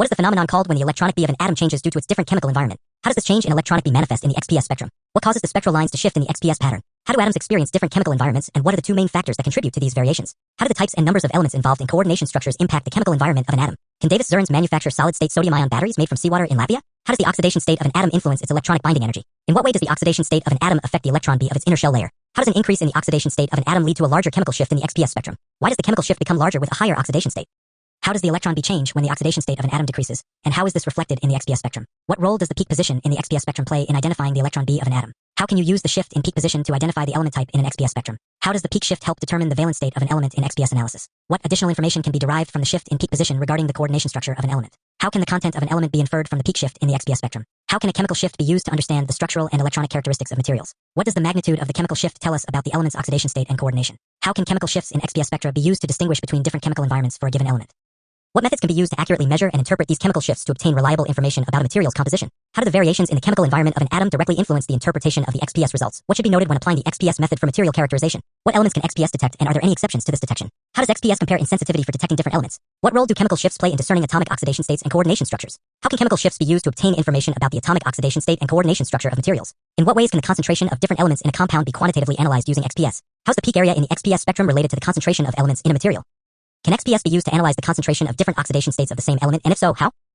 What is the phenomenon called when the electronic beam of an atom changes due to its different chemical environment? How does this change in electronic beam manifest in the XPS spectrum? What causes the spectral lines to shift in the XPS pattern? How do atoms experience different chemical environments, and what are the two main factors that contribute to these variations? How do the types and numbers of elements involved in coordination structures impact the chemical environment of an atom? Can Davis Zerns manufacture solid-state sodium-ion batteries made from seawater in Latvia? How does the oxidation state of an atom influence its electronic binding energy? In what way does the oxidation state of an atom affect the electron beam of its inner shell layer? How does an increase in the oxidation state of an atom lead to a larger chemical shift in the XPS spectrum? Why does the chemical shift become larger with a higher oxidation state? How does the electron beam change when the oxidation state of an atom decreases, and how is this reflected in the XPS spectrum? What role does the peak position in the XPS spectrum play in identifying the electron beam of an atom? How can you use the shift in peak position to identify the element type in an XPS spectrum? How does the peak shift help determine the valence state of an element in XPS analysis? What additional information can be derived from the shift in peak position regarding the coordination structure of an element? How can the content of an element be inferred from the peak shift in the XPS spectrum? How can a chemical shift be used to understand the structural and electronic characteristics of materials? What does the magnitude of the chemical shift tell us about the element's oxidation state and coordination? How can chemical shifts in XPS spectra be used to distinguish between different chemical environments for a given element? What methods can be used to accurately measure and interpret these chemical shifts to obtain reliable information about a material's composition? How do the variations in the chemical environment of an atom directly influence the interpretation of the XPS results? What should be noted when applying the XPS method for material characterization? What elements can XPS detect, and are there any exceptions to this detection? How does XPS compare in sensitivity for detecting different elements? What role do chemical shifts play in discerning atomic oxidation states and coordination structures? How can chemical shifts be used to obtain information about the atomic oxidation state and coordination structure of materials? In what ways can the concentration of different elements in a compound be quantitatively analyzed using XPS? How's the peak area in the XPS spectrum related to the concentration of elements in a material? Can XPS be used to analyze the concentration of different oxidation states of the same element, and if so, how?